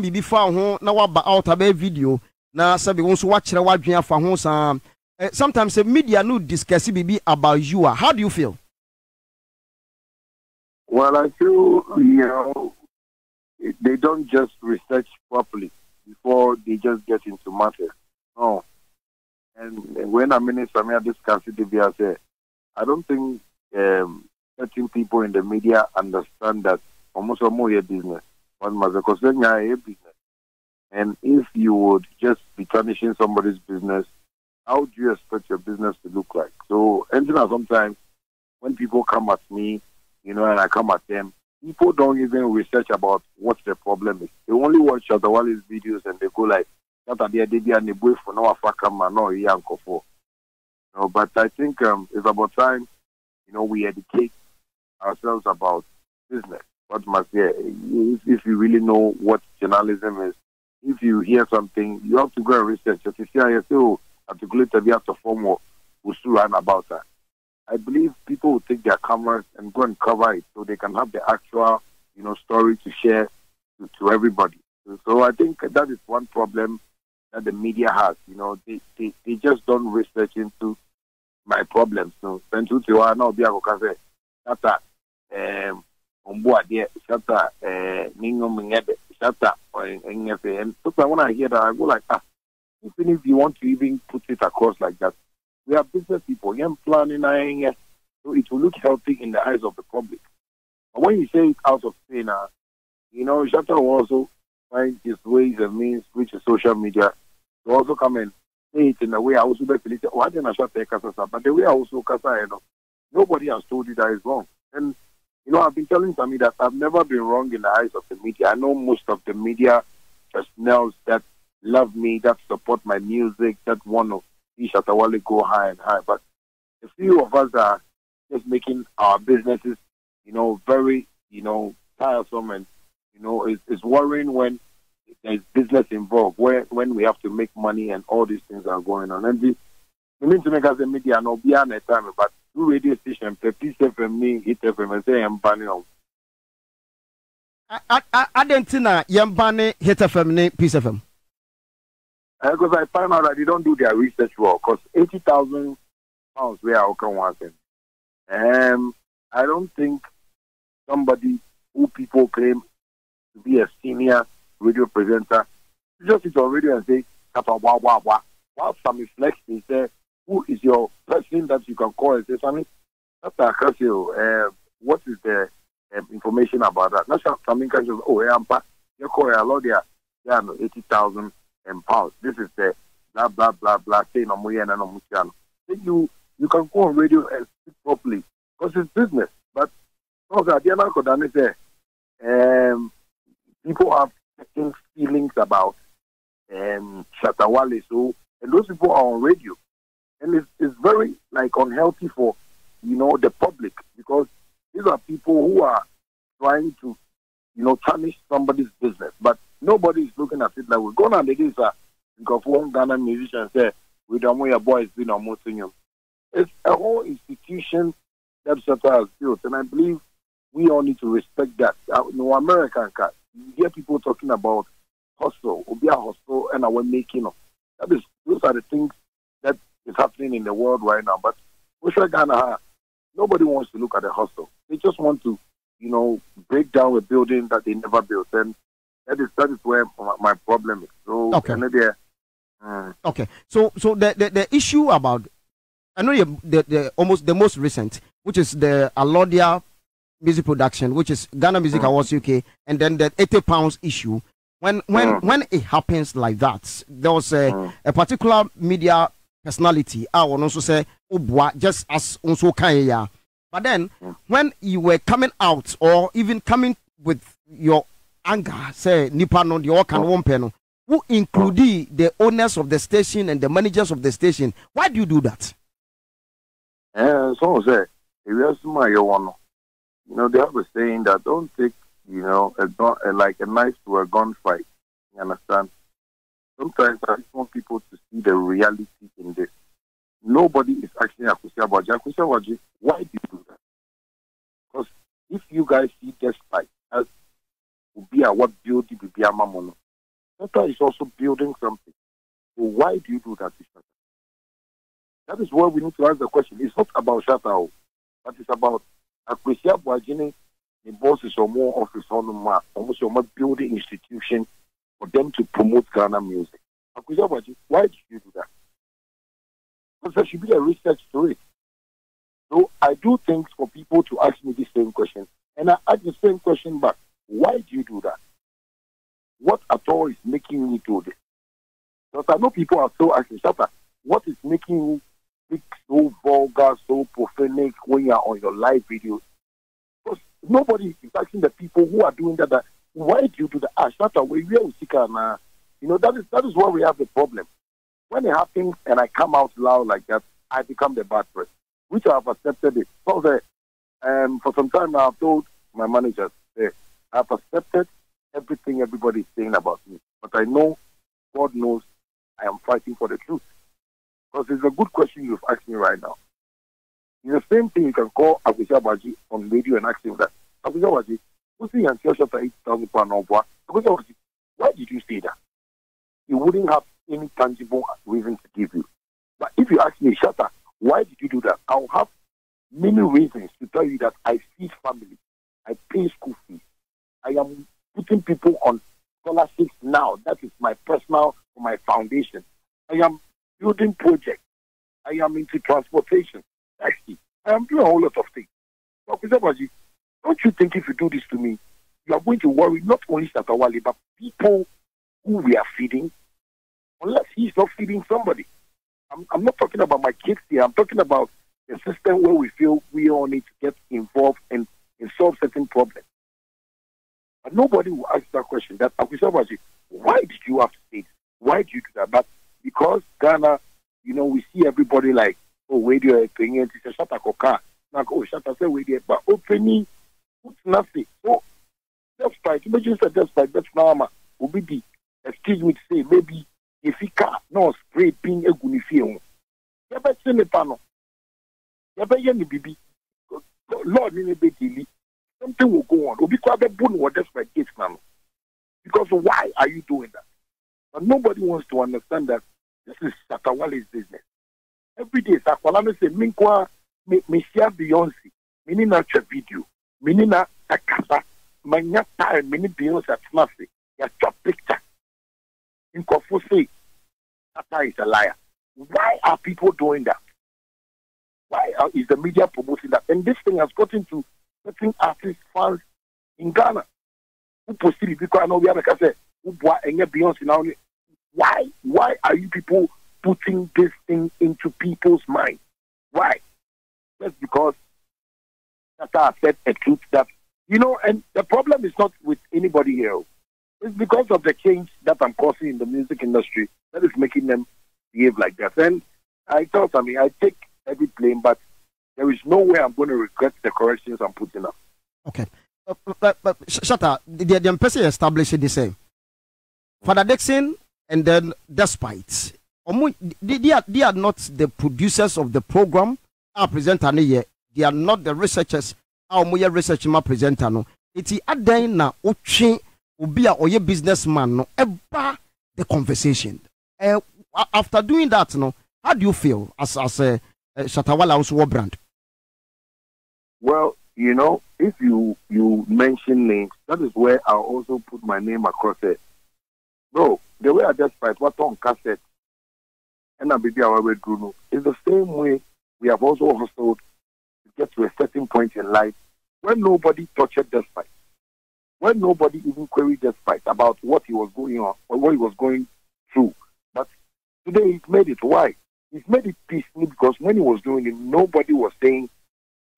be before home now about out a video. Now, Sabi wants to watch the watching for home. Sometimes the media no discuss it about you. How do you feel? Well, I feel, they don't just research properly before they just get into matters. No. And when I'm in some discuss it, I say, I don't think certain people in the media understand that almost more your business. Because then you are a business. And if you would just be tarnishing somebody's business, how do you expect your business to look like? So, and sometimes when people come at me, and I come at them, people don't even research about what the problem is. They only watch Shatta Wale's videos and they go like, "That idea they and the boy for no afakama no yanko for." But I think it's about time, we educate ourselves about business. What must if you really know what journalism is. If you hear something, you have to go and research. If you say, articulate a bit of form or run about that. I believe people will take their cameras and go and cover it so they can have the actual, story to share to everybody. So I think that is one problem that the media has. They just don't research into my problems. So, now be a Shatta, Shatta, Shatta, and so when I hear that, I go like, even if you want to even put it across like that, we are business people. You're planning, so it will look healthy in the eyes of the public. But when you say it out of pain, Shatta will also find his ways and means, which is social media, to also come and say it in a way I also believe. Why didn't I Shatta Kasa? But the way I also Kasa, nobody has told you that is wrong. And I've been telling Sammy that I've never been wrong in the eyes of the media. I know most of the media personnel that love me, that support my music, that want to see Shatta Wale go high and high. But a few of us are just making our businesses, very, tiresome and, it's worrying when there's business involved, when we have to make money and all these things are going on. And we mean to make us a media no beyond a time, but two radio stations, Peace FM, Hit FM, and say I'm banning on. I didn't think I'm banning Hit FM, Peace FM. Because I find out that they don't do their research well. Because 80,000 pounds where I can want them. I don't think somebody who people claim to be a senior radio presenter just sit on radio and say, "Wah wah wah." While some flex is there, who is your person that you can call and say, "Sammy, that's a question. What is the information about that?" Not something can just I'm back. You call a lot there. 80,000 pounds. This is the blah blah blah blah. Say no more and no more. You can go on radio and speak properly because it's business. But okay, the other thing is people have certain feelings about Shatta Wale, so and those people are on radio, and it's very unhealthy for the public because these are people who are trying to tarnish somebody's business, but nobody is looking at it like we're going on the days because one Ghana musician said we don't want your boys being on Motinho. It's a whole institution that Shatta has built, and I believe we all need to respect that. American cats, you hear people talking about hustle, Obia hustle, and our making of. Those are the things that is happening in the world right now. But Ghana, nobody wants to look at the hustle. They just want to, break down a building that they never built, and that is where my problem is. So okay. Okay. So the issue about the almost the most recent, which is the Alodia music production, which is Ghana Music Awards UK, and then the £80 issue. When it happens like that, there was a particular media personality. I will also say, just as also Kaya. But then when you were coming out or even coming with your anger, say Nipano, the Okan Wompeno, who included the owners of the station and the managers of the station, why do you do that? So say, if you my one. They have a saying that don't take, like a knife to a gunfight. You understand? Sometimes I just want people to see the reality in this. Nobody is asking Akusia Waji. Akusia Waji, why do you do that? Because if you guys see this fight as Ubia, what beauty Bibia Mamono, Shatta is also building something. So why do you do that to Shatta? That is where we need to ask the question. It's not about Shatta, but it's about Akwesi Abuagye, the bosses or more office on the almost your building institution for them to promote Ghana music. Akwesi Abuagye, why did you do that? Because there should be a research to it. So I do things for people to ask me the same question, and I ask the same question back. Why do you do that? What at all is making me do this? Because I know people are so asking, Shatta, what is making you speak so vulgar, so profane when you are on your live videos? Because nobody is asking the people who are doing that, why do you do that? Shatta, we will seek now. You know, that is where we have the problem. When it happens and I come out loud like that, I become the bad person, which I have accepted it. So for some time now, I've told my managers, I've accepted everything everybody is saying about me. But I know, God knows, I am fighting for the truth. Because it's a good question you've asked me right now. It's the same thing you can call Akwesi Abuagye on radio and ask him that. Akwesi Abuagye, who's the answer Shatta 80,000 pounds of what? Akwesi Abuagye, why did you say that? You wouldn't have any tangible reason to give you. But if you ask me, Shatta, why did you do that? I'll have many reasons to tell you that I feed family. I pay school fees. I am putting people on scholarships now. That is my personal, my foundation. I am building projects. I am into transportation, taxi. I am doing a whole lot of things. But don't you think if you do this to me, you are going to worry not only Shatta Wale, but people who we are feeding, unless he's not feeding somebody. I'm not talking about my kids here. I'm talking about the system where we feel we all need to get involved and solve certain problems. But nobody will ask that question. That why did you have to say this? Why did you do that? But because Ghana, you know, we see everybody like, oh, wait, you're paying it. It's a Shatta Koka. Like, oh, Shatta say, wait, but opening, put nothing. So, despite, imagine that despite, that's normal. Obidi, excuse me to say, maybe if he can't, no spray ping a gunifio. Never seen a panel. Never any baby. Lord, in a bit, something will go on. Because why are you doing that? But nobody wants to understand that this is Shatta Wale's business. Every day, Sakwalame say, Minkwa, me share Beyonce, mini na video, mini na akasa, manya time, mini Beyonce at Snaffi, ya chop picture. In Kofu say, Shatta is a liar. Why are people doing that? Why is the media promoting that? And this thing has gotten to certain artist fans in Ghana who proceed because I know we have a say, who Beyonce now. Why are you people putting this thing into people's minds? Why? Just because Shatta said a truth that, you know, and the problem is not with anybody here. It's because of the change that I'm causing in the music industry that is making them behave like that. And I take every blame, but there is no way I'm going to regret the corrections I'm putting up. Okay. But Shatta, the person established the same. Father Dixon and then Despite. They are not the producers of the program. Our presenter here. They are not the researchers. Our research ma presenter no. It's adan na oche obi a oye businessman no eba the conversation. After doing that, no, how do you feel as a Shatta Wale also brand? Well, you know, if you mention names, that is where I'll also put my name across it. Bro, the way I just fight what on cassette and I be our Bruno is the same way we have also hustled to get to a certain point in life when nobody touched Despite. When nobody even queried Despite about what he was going on or what he was going through. But today he's made it. Why? He's made it peacefully because when he was doing it, nobody was saying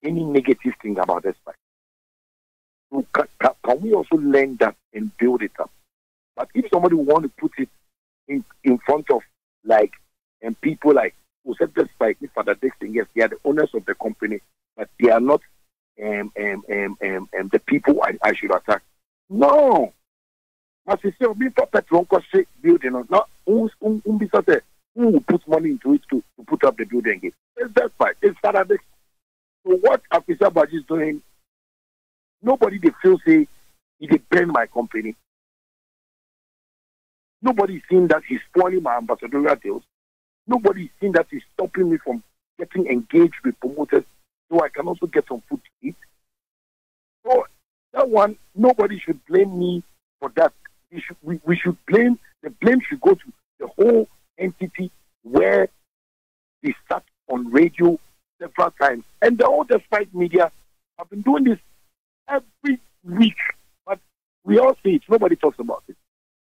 any negative thing about Despite. So can we also learn that and build it up? But if somebody want to put it in front of like and people like who said Despite, Father Dixon, yes, they are the owners of the company, but they are not the people I should attack. No. As you say, be petrol building. Not who will put money into it to put up the building again. It's Despite. It's Father Dixon. So what Akwesi Abuagye is doing, nobody they feel say he depend my company. Nobody's seen that he's spoiling my ambassadorial deals. Nobody's seen that he's stopping me from getting engaged with promoters so I can also get some food to eat. So that one, nobody should blame me for that. We should blame, the blame should go to the whole entity where they sat on radio several times. And the whole despite media have been doing this every week. But we all see it. Nobody talks about it.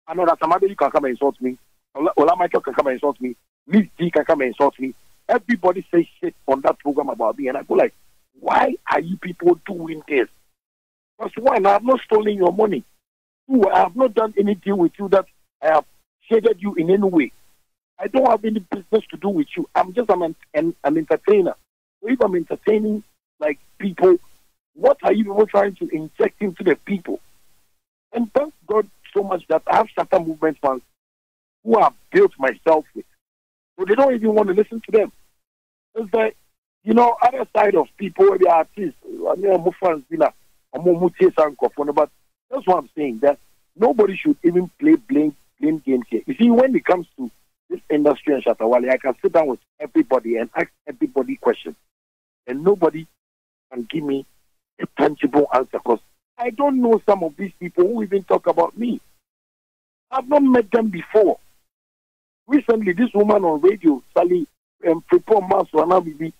I know that somebody can come and insult me. Ola Michael can come and insult me. Miss D can come and insult me. Everybody says shit on that program about me. And I go like, why are you people doing this? Because one, I have not stolen your money. Two, I have not done any deal with you that I have shaded you in any way. I don't have any business to do with you. I'm just an entertainer. So if I'm entertaining like people, what are you people trying to inject into the people? And thank God so much that I have Shatta Movement fans who have built myself with. So they don't even want to listen to them. It's like, you know, other side of people where they are artists, but that's what I'm saying, that nobody should even play blame games here. You see, when it comes to this industry and Shatta Wale, I can sit down with everybody and ask everybody questions. And nobody can give me a tangible answer because I don't know some of these people who even talk about me. I've not met them before. Recently, this woman on radio, Sally, prepare mass or now baby.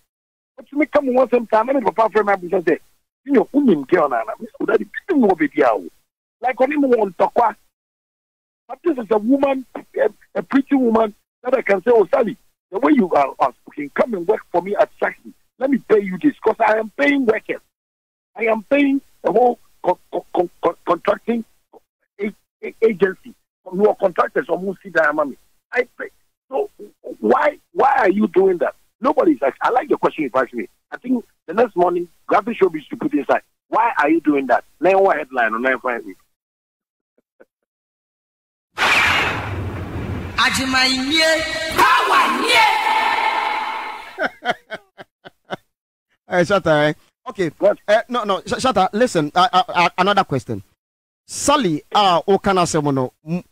But you may come once some time, and papa friend my business say, you know, women girl na so that didn't know baby how. Like on him on Tokwa. But this is a woman, a pretty woman that I can say, oh Sally, the way you are speaking, come and work for me at Saxon. Let me pay you this because I am paying workers. I am paying the whole contracting agency. You are contractors or Musi Diamami. I pay. So why are you doing that? Nobody's like, I like the question you asked me. I think the next morning, graphic showbiz to put inside. Why are you doing that? 9-1 headline or 9-5 week. Shatta, okay. No, Shatta, listen. Another question. Sally,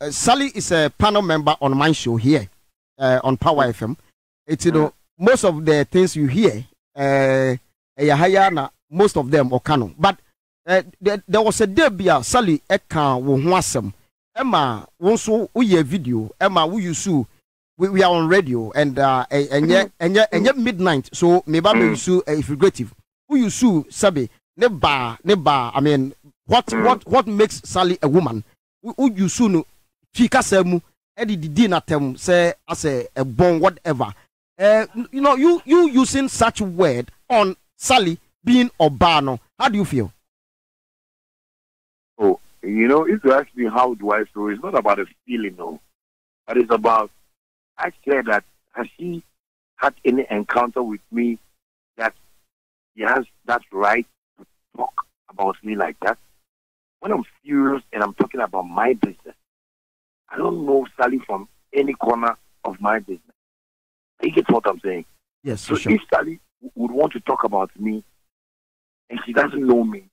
Sally is a panel member on my show here on Power FM. It's, you know, most of the things you hear, most of them Okano. But there was a day bia Sally eka wo ho asem. Emma wonso uye video. Emma we we are on radio and midnight. So maybe we use figurative. Who you sue Sabi neba. I mean, what makes Sally a woman? Who you soon fika semu edi di na tem say as a born whatever. You know, you using such word on Sally being Obano. How do you feel? Oh, you know, if you ask me how do I feel, it's not about a feeling, no. But it's about, I care that has she had any encounter with me that he has that right to talk about me like that? When I'm serious and I'm talking about my business, I don't know Sally from any corner of my business. You get what I'm saying? Yes, so sure. If Sally would want to talk about me and she doesn't know me,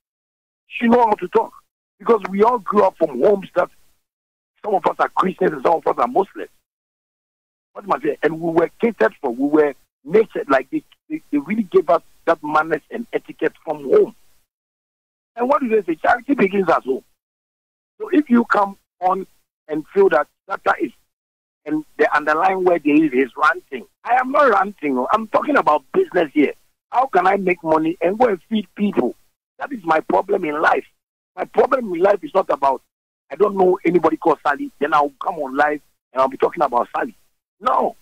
she knows how to talk. Because we all grew up from homes that some of us are Christians and some of us are Muslims. What am I saying? And we were catered for, we were nurtured, like they really gave us that manners and etiquette from home. And what do they say? Charity begins at home. So if you come on and feel that is, and the underlying word is ranting. I am not ranting. I'm talking about business here. How can I make money and go and feed people? That is my problem in life. My problem in life is not about, I don't know anybody called Sally, then I'll come on live and I'll be talking about Sally. No.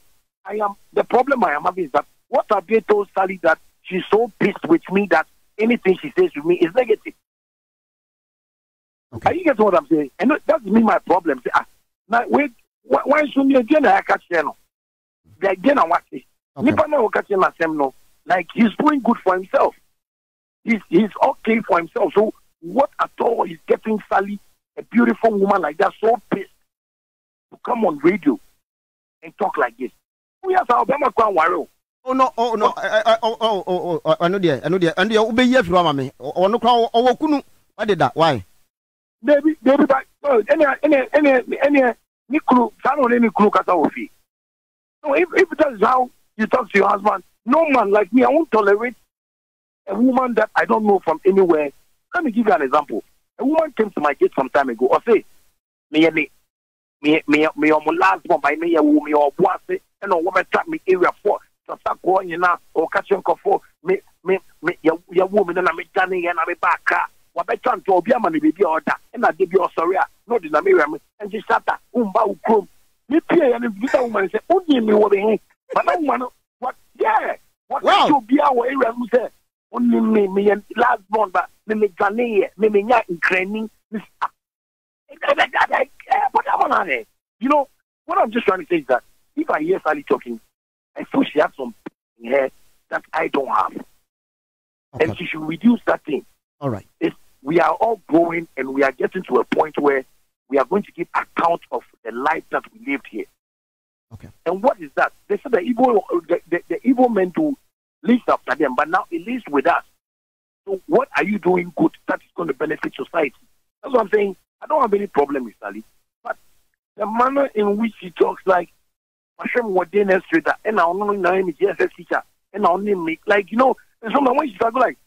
The problem I am having is that what have they told Sally that she's so pissed with me that anything she says to me is negative? Okay. Are you getting what I'm saying? And that's me my problem. Now, wait. Why should you again? I catch you? The again I watch it. Like he's doing good for himself. He's okay for himself. So what at all is getting Sally, a beautiful woman like that, so pissed to come on radio and talk like this? We have Alabama Crown Warrior. Oh no! I know there. And you obey you from me. Oh no! Why did that? Why? Baby, any Niklu, Sano Niklu Katawofi. So if that is how you talk to your husband, no man like me, I won't tolerate a woman that I don't know from anywhere. Let me give you an example. A woman came to my gate some time ago, or say, me on last one by me, or boss, and a woman trap me area 4, so start going or catching for me, your woman, and I'm Johnny and I'm back. What I can't to be a man, baby order, and I give you a sorry, no, the Namiram, and just Shatta Wale. Me pay and if you woman say, only me over here, but no one, what, yeah, what to be our area, who said, only me, and last month, but me Johnny, me not in training. You know, what I'm just trying to say is that if I hear Sally talking, I feel she has something in her that I don't have. Okay. And she should reduce that thing. All right. We are all growing and we are getting to a point where we are going to give account of the life that we lived here. Okay. And what is that? They said the evil men do live after them, but now it lives with us. So what are you doing good that is going to benefit society? That's what I'm saying. I don't have any problem with Sally. But the manner in which she talks like Hashem Wadena Streeter, and I don't know him GSS teacher, and I only make like, you know, and sometimes when she talks like,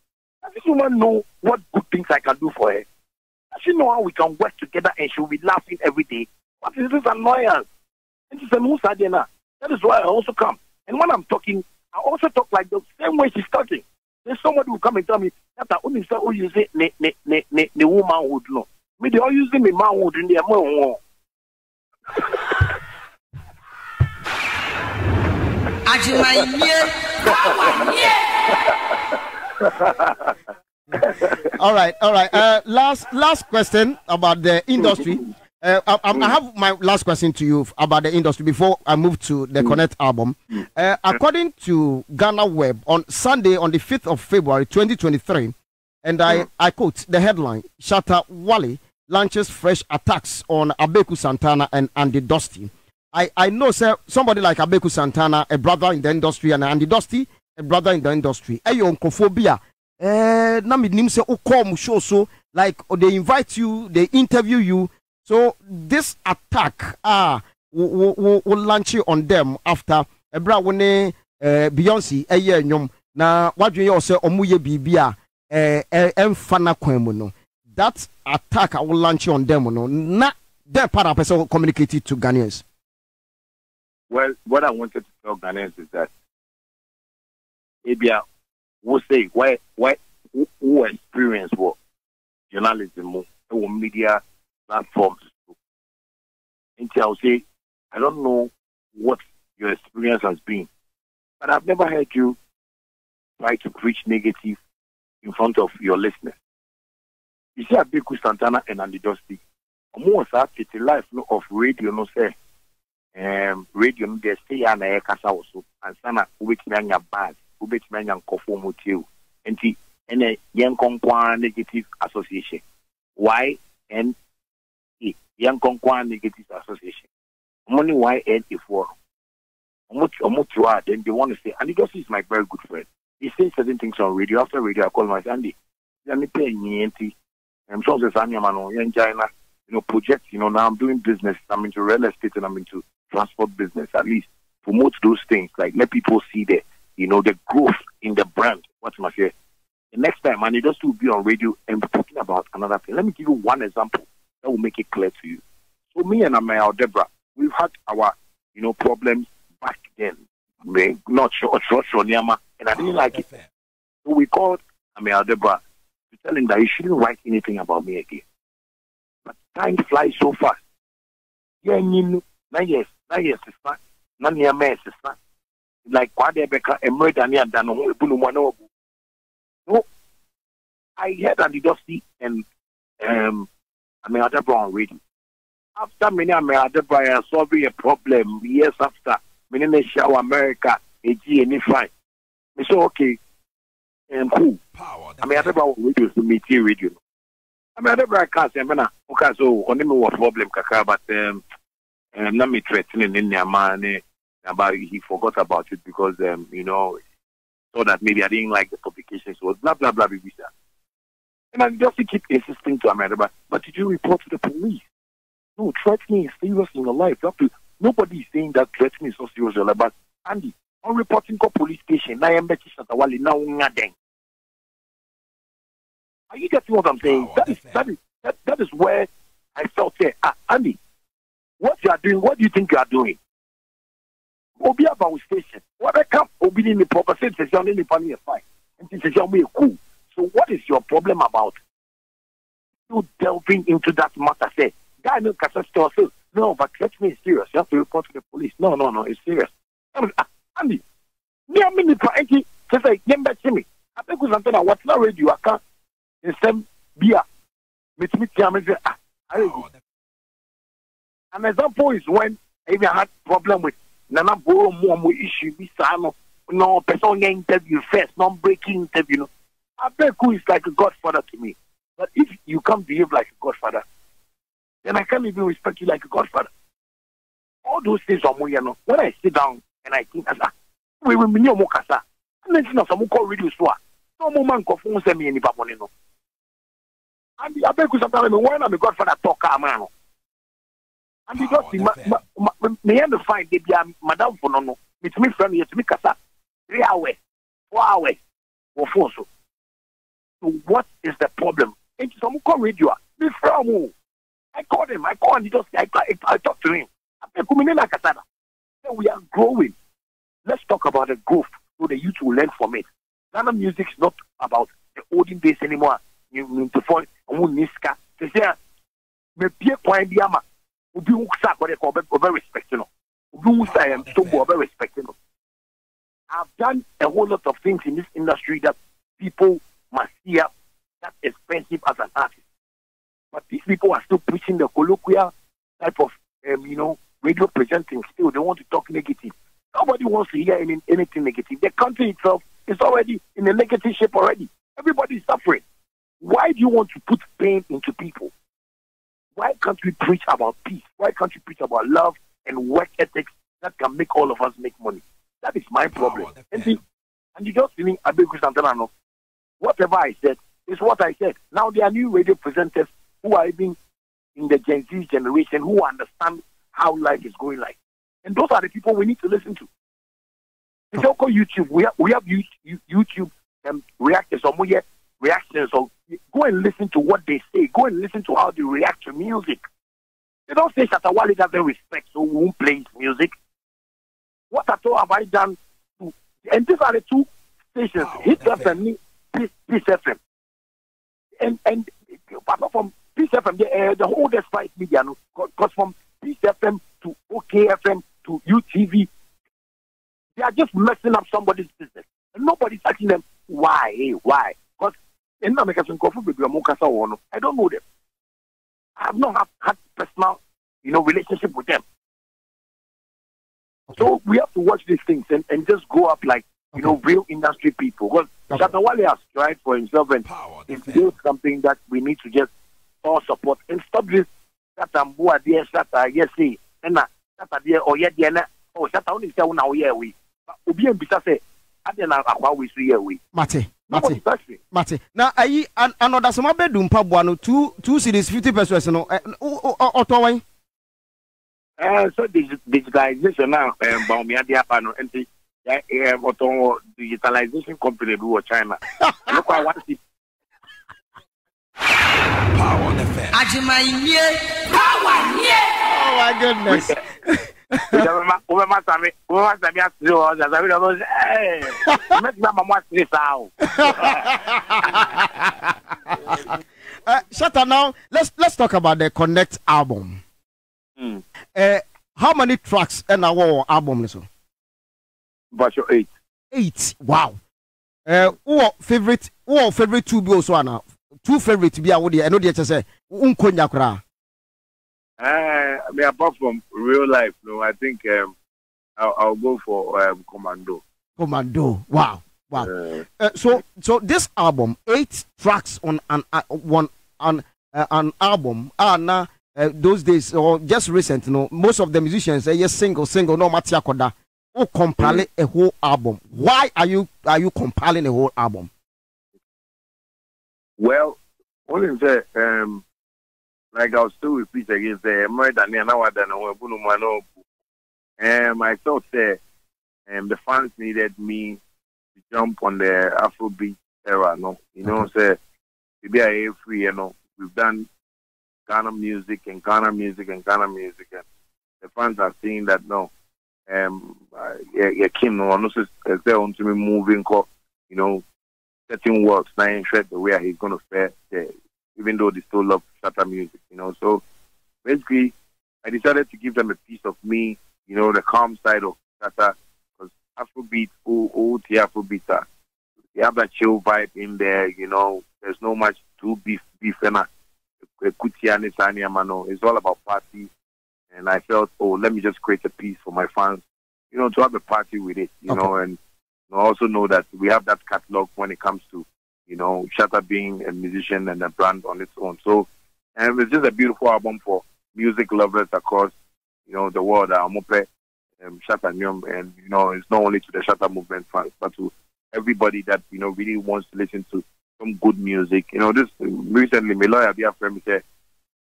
does this woman know what good things I can do for her? Does she know how we can work together and she'll be laughing every day? What is this annoyance? And she said, that is why I also come. And when I'm talking, I also talk like the same way she's talking. Then somebody will come and tell me that I only say, oh, you say, the womanhood, no. Me, they all using me manhood in their more. All right. Last question about the industry. I have my last question to you about the industry before I move to the Connect album. According to Ghana Web, on Sunday, on the 5th of February 2023, and I quote the headline: Shatta Wale launches fresh attacks on Abeku Santana and Andy Dusty. I know, sir, somebody like Abeku Santana, a brother in the industry, and Andy Dusty, a brother in the industry. Ayo onkophobia. Na me nim say ukom show so like they invite you, they interview you. So this attack will launch on them after ebra wone Beyonce nyom na wadwe yo say omuye bibia emfana kwemu no. That attack I will launch on them no na their para person communicated to Ghanaians. Well, what I wanted to tell Ghanaians is that Abia will say who experience what journalism or media platforms. And I'll say, I don't know what your experience has been, but I've never heard you try to preach negative in front of your listeners. You see, Abeku Santana and Andy Dusty, almost after the life of radio, no say, radio, no, they stay on the Kasa also, and Sana, who makes me bad, who makes me conform with you, and a young Konkwa Negative Association. Why? And Young Konkwa Negative Association. Money YNA for then they want to say, Andy Dusty is my very good friend. He says certain things on radio. After radio, I call my Andy. Let me pay me. I'm sure there's in China, projects, now I'm doing business. I'm into real estate and I'm into transport business. At least promote those things. Like let people see the growth in the brand. What's my say? The next time, Andy Dusty will be on radio and be talking about another thing. Let me give you one example that will make it clear to you. So me and Amaya Debra, we've had our, problems back then. Not sure, and I didn't like it. So we called Amaya Debra to tell him that he shouldn't write anything about me again. But time flies so fast. Yeah, 9 years, sister. 9 years, sister. Like Kwadebeka, a murder near Dano. No, I heard Andy Dusty and Amaya Debra on radio. After many Amaya solving a problem years after, many show America, a G and fine. Me say okay, cool. Amaya Debra on radio to meet radio. Amaya Debra can't say, okay, so only me was problem kaka, but not me threatening in their man about he forgot about it because so that maybe I didn't like the publication, so blah blah blah blah. And I just keep insisting to Amaya Debra, but did you report to the police? No, threatening is serious in your life. You have to, nobody is saying that threatening is so serious in your life. But Andy, on reporting to police station, I am Betty Shatta Wale now nothing. Are you getting what I'm saying? That is where I felt there. Andy, what you are doing, what do you think you are doing? Obi about station. What I come Obi in the proper sense is only the funny fine. And this is cool. So what is your problem about you delving into that matter? Say, guy no cassette store says, no, but threatening is serious. You have to report to the police. No, it's serious. Andy, me a minute for Andy to say, me. I think we something that what's not radio. I can't in some beer. An example is when even I had problem with Nana Boro more issue. No person interview first, non-breaking interview. No. Abeku is like a godfather to me. But if you can't behave like a godfather, then I can't even respect you like a godfather. All those things are more, when I sit down and I think, we will be near Mokasa. And then some call radio swap. No moment of phone send me any babonino. And the Abeku sometimes when I'm a godfather talk, man. And you just me and the find they be Madame Fonono. It's me friend, it's me Kasa. 3 hours, 4 hours, or 4 so. So what is the problem? It's some call radio. This from I called him. I just I talked to him. We are growing. Let's talk about the growth so the youth will learn from it. Ghana music is not about the olden days anymore. You need to find niska. They say me pie kwan bi ama. Obi hu sa ko de ko be respect no. Obi hu sa am so go be respect no. I've done a whole lot of things in this industry that people must hear that's expensive as an artist. But these people are still preaching the colloquial type of, radio presenting still. They want to talk negative. Nobody wants to hear anything negative. The country itself is already in a negative shape already. Everybody is suffering. Why do you want to put pain into people? Why can't we preach about peace? Why can't we preach about love and work ethics that can make all of us make money? That is my problem. And you just feeling Abeku Santana. Whatever I said is what I said. Now there are new radio presenters who are even in the Gen Z generation who understand how life is going like. And those are the people we need to listen to. It's also YouTube. We have YouTube reactors or more reactions. So go and listen to what they say. Go and listen to how they react to music. They don't say Shatta Wale doesn't respect, so we won't play his music. What at all have I done? And these are the two stations, Hit FM and Peace FM. And apart from Peace FM, the whole despite media, because from Peace FM to OK FM to UTV, they are just messing up somebody's business. And nobody's asking them why. Because in America, I don't know them. I have not had personal, relationship with them. Okay. So we have to watch these things and just go up like, real industry people. Because Shatta Wale has tried for himself and it's still something that we need to just all support and stop this Shatta Mbua dear Shatta, yes, see, and Shatta dear or yet, oh, Shatta only say, now, yeah, we. Obi and Bisa say, I don't know how we see here, we. Mate. Now, I another some bedroom pub 2 cities 50%. No, Ottawa. So digitalization now, Baumia Diapano, and the digitalization company do China. Look, I want to see power on the fan. Power, oh my goodness. Shatta, now let's talk about the Connect album. How many tracks in our album? But 8. 8. Wow. Who favorite two be also now? 2 favorite be I know the say unkonya kra. Apart from real life, no, I think I'll go for Commando. Commando. Wow. So this album, 8 tracks on an album are now those days or just recent, most of the musicians say yes single no matter koda. Who compiling a whole album? Why are you compiling a whole album? Well, only say like I'll still repeat again, say, more than now than I thought the fans needed me to jump on the Afrobeat era, no, you know, say, maybe I am free, you know, we've done Ghana music and Ghana music and Ghana music, and the fans are saying that no, Kim, no, no, they're on to me moving, you know, setting works, not interested the way he's going to fare, even though they still love Shatta music, you know. So basically, I decided to give them a piece of me, you know, the calm side of Shatta, because Afrobeat, Afrobeat, they have that chill vibe in there, you know. There's no much too beef, and it's all about party. And I felt, oh, let me just create a piece for my fans, you know, to have a party with it, you know, and I also know that we have that catalog when it comes to, you know, Shatta being a musician and a brand on its own. So, and it's just a beautiful album for music lovers across, you know, the world. Shatta Nyom, and, you know, it's not only to the Shatta movement fans, but to everybody that, you know, really wants to listen to some good music. You know, this recently, my lawyer, be a friend, said,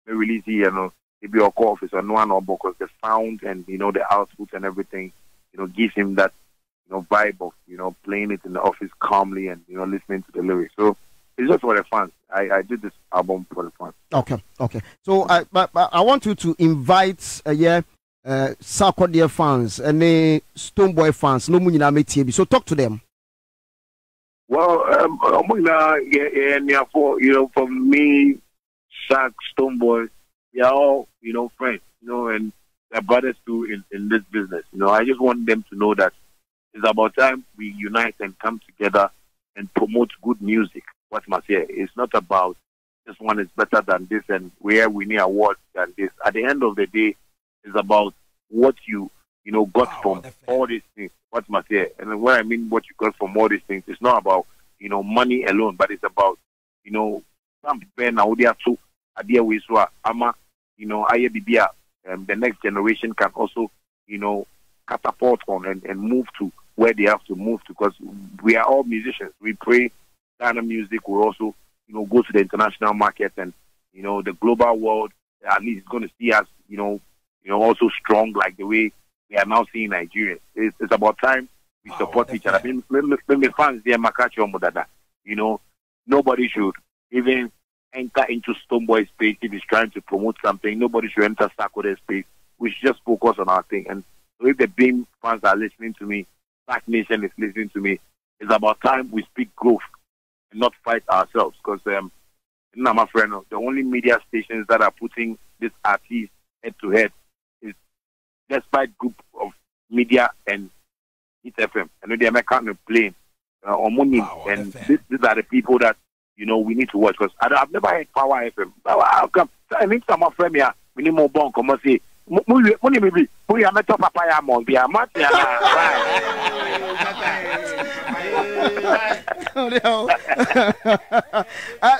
they release here, you know, maybe your call office or no one, because the sound and, you know, the output and everything, you know, gives him that, you know, vibe of, you know, playing it in the office calmly and, you know, listening to the lyrics. So it's just for the fans. I did this album for the fans. Okay. So I want you to invite Sarkodie fans and the Stonebwoy fans. No money na metie. So talk to them. Well, you know, for me, Shaq, Stonebwoy, they are all, you know, friends, you know, and they're brothers too in this business. You know, I just want them to know that it's about time we unite and come together and promote good music. What must say? It's not about this one is better than this and where we need awards than this. At the end of the day, it's about what you know got from all these things. What must say? And when I mean what you got from all these things, it's not about, you know, money alone, but it's about, you know, some people now they are too idea with ama, you know, the next generation can also, you know, catapult on and move to where they have to move to, because we are all musicians. We pray Ghana music will also, you know, go to the international market, and, you know, the global world at least is going to see us, you know, also strong like the way we are now seeing Nigeria. It's about time we support each other. When fans there, you know, nobody should even enter into Stonebwoy space if he's trying to promote something. Nobody should enter Sarkodie space. We should just focus on our thing. And so if the Beam fans are listening to me, Black Nation is listening to me, it's about time we speak growth and not fight ourselves. Because, my friend, the only media stations that are putting this artist head to head is despite group of media and Hit FM. I know the American plane or money, and these are the people that, you know, we need to watch. Because I've never heard Power FM. How come? I think some of them here, we need more bon. Come on, say, money maybe. We are not papaya mon. We are not.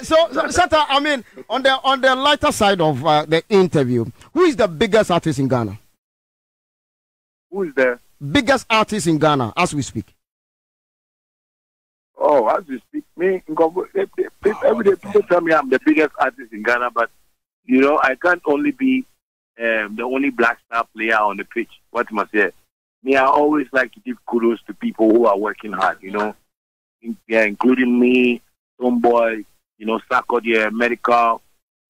So Shatta, I mean, on the lighter side of the interview, who is the biggest artist in Ghana? Who is the biggest artist in Ghana as we speak? Oh, as we speak, me, every day people tell me I'm the biggest artist in Ghana, but, you know, I can't only be the only black star player on the pitch. What must I say? Me, I always like to give kudos to people who are working hard, you know, including me, Stonebwoy, you know, Sarkodie, Medical,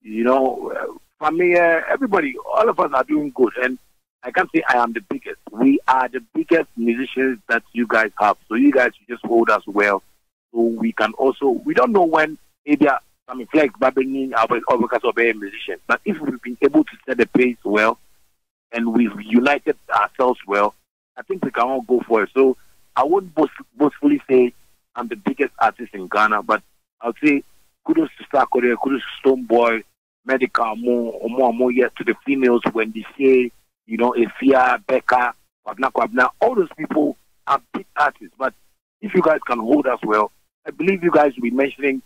you know, for me, everybody, all of us are doing good. And I can't say I am the biggest. We are the biggest musicians that you guys have. So you guys should just hold us well. So we can also, we don't know when maybe some flex babbling or because of a musician. But if we've been able to set the pace well and we've united ourselves well, I think we can all go for it. So I wouldn't boastfully say I'm the biggest artist in Ghana, but I'll say kudos to Sarkodie, kudos to Stonebwoy, Medical, more yet to the females when they say, you know, Efia, Becca, Kwabna, all those people are big artists. But if you guys can hold us well, I believe you guys will be mentioning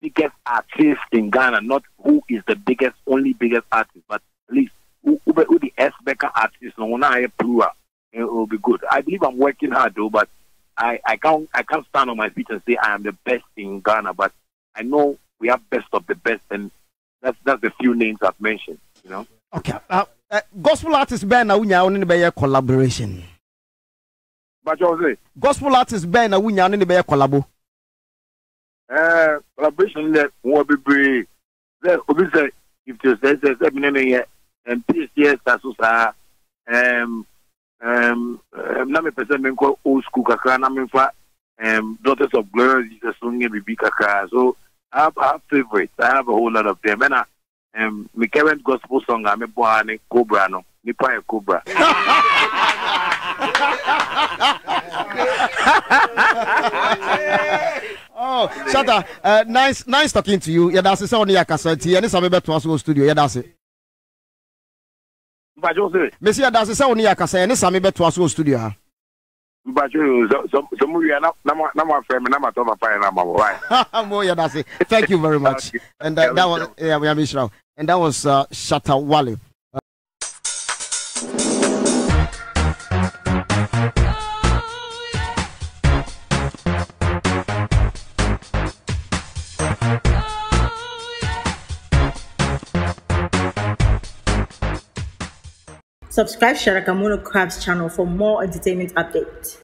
biggest artist in Ghana, not who is the only biggest artist, but at least who the S Becca artist, no one I plural. It will be good. I believe I'm working hard though, but I can't stand on my feet and say I am the best in Ghana, but I know we have best of the best, and that's the few names I've mentioned. You know. Okay. Gospel artist Ben na wunya oni be collaboration. But you say gospel artist Ben na wunya oni be collabo. Collaboration that will be brave. There obi say if you say me and PCS asusa na me person me ko old school kakra na me fa Daughters of Glory Jesus song bibi kakra. So I have favorites. I have a whole lot of them. And my current gospel song I'm a Cobra no. Nipa Cobra. Oh, Shatta, nice talking to you. Yeah, that's it. Only a cassette. And it's a bit to us studio. Yeah, that's it. But you say, Monsieur, that's it. Only a cassette. And it's a bit to us studio. But you, some we are not my friend, not my top fire, right? More, yeah, that's it. Thank you very much. And that was, yeah, we are Mishra. And that was Shatta Wale. Subscribe Shatta Wale Crab's channel for more entertainment updates.